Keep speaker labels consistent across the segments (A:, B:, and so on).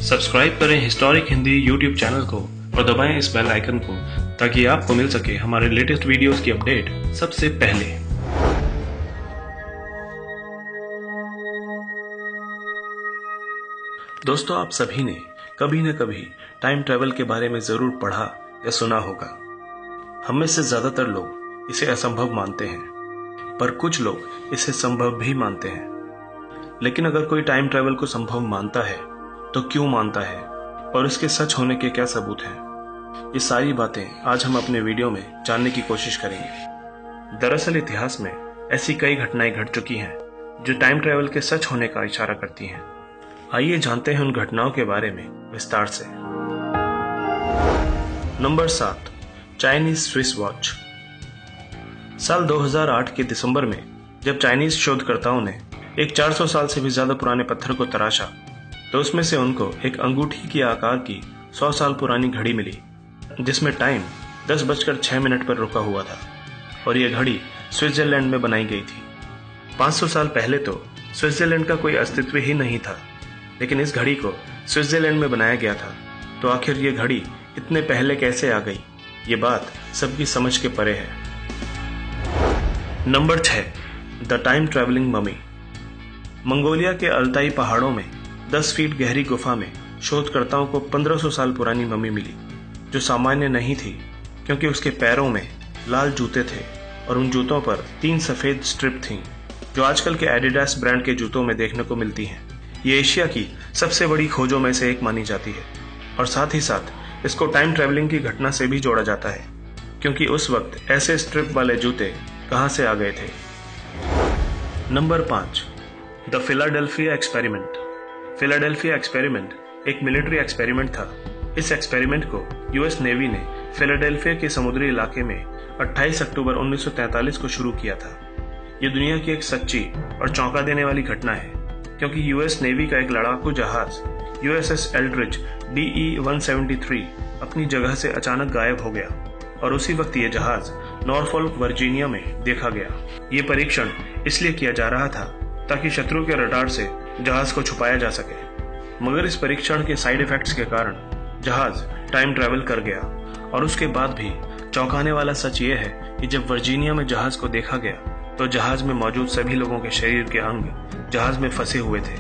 A: Subscribe करें historic Hindi YouTube channel को और दबाएं इस बेल आइकन को ताकि आपको मिल सके हमारे लेटेस्ट वीडियोस की अपडेट सबसे पहले। दोस्तों, आप सभी ने कभी न कभी टाइम ट्रेवल के बारे में जरूर पढ़ा या सुना होगा। हम में से ज्यादातर लोग इसे असंभव मानते हैं, पर कुछ लोग इसे संभव भी मानते हैं। लेकिन अगर कोई टाइम ट्रेवल को संभव मानता है तो क्यों मानता है और इसके सच होने के क्या सबूत हैं, ये सारी बातें आज हम अपने वीडियो में जानने की कोशिश करेंगे। दरअसल इतिहास में ऐसी कई घटनाएं घट चुकी हैं जो टाइम ट्रेवल के सच होने का इशारा करती हैं। आइए जानते हैं उन घटनाओं के बारे में विस्तार से। Number 7, Chinese Swiss watch. साल 2008 के दिसंबर में जब चाइनीज शोधकर्ताओं ने एक 400 साल से भी ज्यादा पुराने पत्थर को तराशा तो उसमें से उनको एक अंगूठी की आकार की 100 साल पुरानी घड़ी मिली, जिसमें टाइम 10:06 पर रुका हुआ था और यह घड़ी स्विट्जरलैंड में बनाई गई थी। 500 साल पहले तो स्विट्जरलैंड का कोई अस्तित्व ही नहीं था, लेकिन इस घड़ी को स्विट्जरलैंड में बनाया गया था, तो आखिर ये घड़ी इतने पहले कैसे आ गई, ये बात सबकी समझ के परे है। Number 6, the time travelling mummy. Mongolia के अल्ताई पहाड़ों में 10 फीट गहरी गुफा में शोधकर्ताओं को 1500 साल पुरानी मम्मी मिली, जो सामान्य नहीं थी क्योंकि उसके पैरों में लाल जूते थे और उन जूतों पर 3 सफेद स्ट्रिप थीं, जो आजकल के एडिडास ब्रांड के जूतों में देखने को मिलती हैं। ये एशिया की सबसे बड़ी खोजों में से एक मानी जाती है और साथ ही साथ इसको टाइम ट्रैवलिंग की घटना से भी जोड़ा जाता है, क्योंकि उस वक्त ऐसे स्ट्रिप वाले जूते कहां से आ गए थे। Number 5, the Philadelphia experiment. Philadelphia experiment एक मिलिट्री एक्सपेरिमेंट था। इस एक्सपेरिमेंट को यूएस नेवी ने फिलाडेल्फिया के समुद्री इलाके में 28 अक्टूबर 1943 को शुरू किया था। यह दुनिया की एक सच्ची और चौंका देने वाली घटना है, क्योंकि यूएस नेवी का एक लड़ाकू जहाज यूएसएस एल्ड्रिच DE-173 अपनी जगह से अचानक गायब हो गया और उसी वक्त यह जहाज नॉरफॉल्क वर्जीनिया में देखा गया। ये परीक्षण इसलिए किया जा रहा था ताकि शत्रु के रडार से जहाज को छुपाया जा सके, मगर इस परीक्षण के साइड इफेक्ट्स के कारण जहाज टाइम ट्रैवल कर गया। और उसके बाद भी चौंकाने वाला सच ये है कि जब वर्जीनिया में जहाज को देखा गया तो जहाज में मौजूद सभी लोगों के शरीर के अंग जहाज में फंसे हुए थे,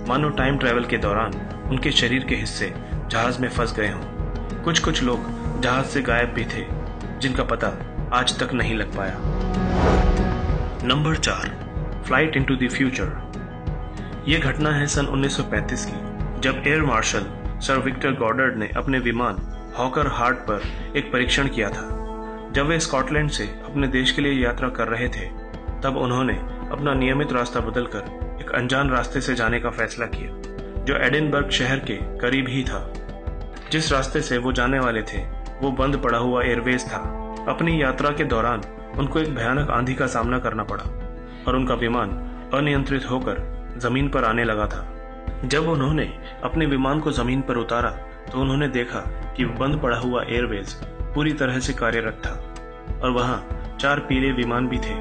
A: मानो टाइम ट्रैवल के दौरान उनके शरीर के हिस्से जहाज में फंस गए हों। कुछ लोग जहाज से गायब भी थे, जिनका पता आज तक नहीं लग पाया। Number 4, flight into the future. यह घटना है सन 1935 की, जब एयर मार्शल सर विक्टर गॉडर्ड ने अपने विमान हॉकर हार्ट पर एक परीक्षण किया था। जब वे स्कॉटलैंड से अपने देश के लिए यात्रा कर रहे थे, तब उन्होंने अपना नियमित रास्ता बदलकर एक अनजान रास्ते से जाने का फैसला किया, जो एडिनबर्ग शहर के करीब ही था। जिस रास्ते से वो जाने वाले थे वो बंद पड़ा हुआ एयरवेज था। अपनी यात्रा के दौरान उनको एक भयानक आंधी का सामना करना पड़ा और उनका विमान अनियंत्रित होकर जमीन पर आने लगा था। जब उन्होंने अपने विमान को जमीन पर उतारा तो उन्होंने देखा कि बंद पड़ा हुआ एयरवेज पूरी तरह से कार्यरत था और वहां 4 पीले विमान भी थे,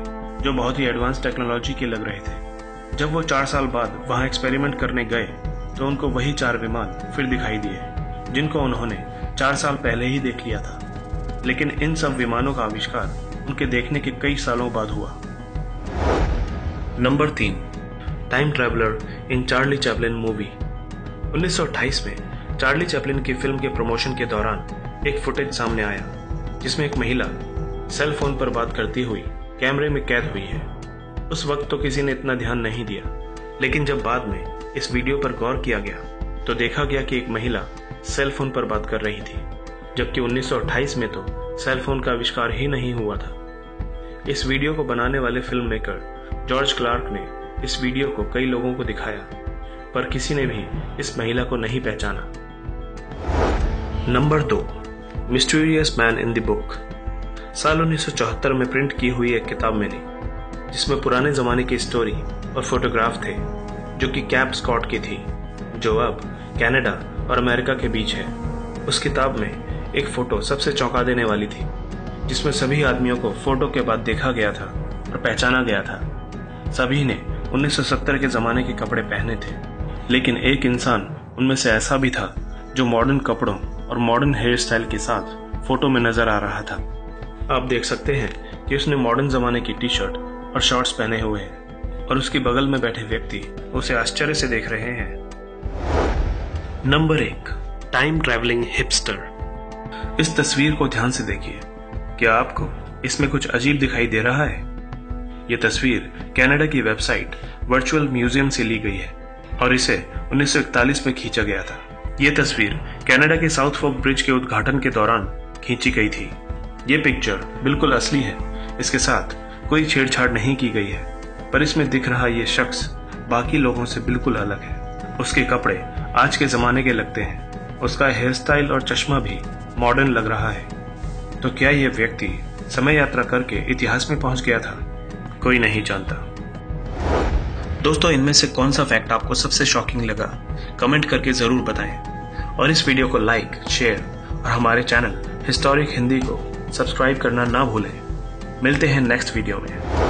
A: जो बहुत ही एडवांस टेक्नोलॉजी के लग रहे थे। जब वो 4 साल बाद वहां एक्सपेरिमेंट करने गए तो उनको वही 4 विमान फिर दिखाई दिए, जिनको उन्होंने 4 साल पहले ही देख लिया था। लेकिन इन सब विमानों का आविष्कार उनके देखने के कई सालों बाद हुआ। नंबर 3, टाइम ट्रैवलर इन चार्ली चैपलिन मूवी। 1928 में चार्ली चैपलिन की फिल्म के प्रमोशन के दौरान एक फुटेज सामने आया, जिसमें एक महिला सेल फोन पर बात करती हुई कैमरे में कैद हुई है। उस वक्त तो किसी ने इतना ध्यान नहीं दिया, लेकिन जब बाद में इस वीडियो पर गौर किया गया तो देखा गया कि एक महिला सेल फोन पर बात कर रही थी, जबकि 1928 में तो सेल फोन का आविष्कार ही नहीं हुआ था। इस वीडियो को बनाने वाले फिल्म मेकर जॉर्ज क्लार्क ने इस वीडियो को कई लोगों को दिखाया, पर किसी ने भी इस महिला को नहीं पहचाना। Number 2, mysterious man in the book. साल 1974 में प्रिंट की हुई एक किताब मिली, जिसमें पुराने जमाने की स्टोरी और फोटोग्राफ थे, जो कि कैप स्कॉट की थी, जो अब कनाडा और अमेरिका के बीच है। उस किताब में एक फोटो सबसे चौंका देने वाली थी, जिसमें सभी आदमियों को फोटो के बाद देखा गया था और पहचाना गया था। सभी ने 1970 के जमाने के कपड़े पहने थे, लेकिन एक इंसान उनमें से ऐसा भी था जो मॉडर्न कपड़ों और मॉडर्न हेयर स्टाइल के साथ फोटो में नजर आ रहा था। आप देख सकते हैं कि उसने मॉडर्न जमाने की टी शर्ट और शॉर्ट्स पहने हुए हैं और उसके बगल में बैठे व्यक्ति उसे आश्चर्य से देख रहे हैं। Number 1, time travelling hipster. इस तस्वीर को ध्यान से देखिए। क्या आपको इसमें कुछ अजीब दिखाई दे रहा है? यह तस्वीर कनाडा की वेबसाइट वर्चुअल म्यूजियम से ली गई है और इसे 1941 में खींचा गया था। यह तस्वीर कनाडा के साउथ फोर्क ब्रिज के उद्घाटन के दौरान खींची गई थी। ये पिक्चर बिल्कुल असली है, इसके साथ कोई छेड़छाड़ नहीं की गई है, पर इसमें दिख रहा ये शख्स बाकी लोगों से बिल्कुल अलग है। उसके कपड़े आज के जमाने के लगते हैं, उसका हेयर स्टाइल और चश्मा भी मॉडर्न लग रहा है। तो क्या यह व्यक्ति समय यात्रा करके इतिहास में पहुंच गया था? कोई नहीं जानता। दोस्तों, इनमें से कौन सा फैक्ट आपको सबसे शॉकिंग लगा? कमेंट करके जरूर बताएं और इस वीडियो को लाइक, शेयर और हमारे चैनल हिस्टोरिक हिंदी को सब्सक्राइब करना ना भूलें। मिलते हैं नेक्स्ट वीडियो में।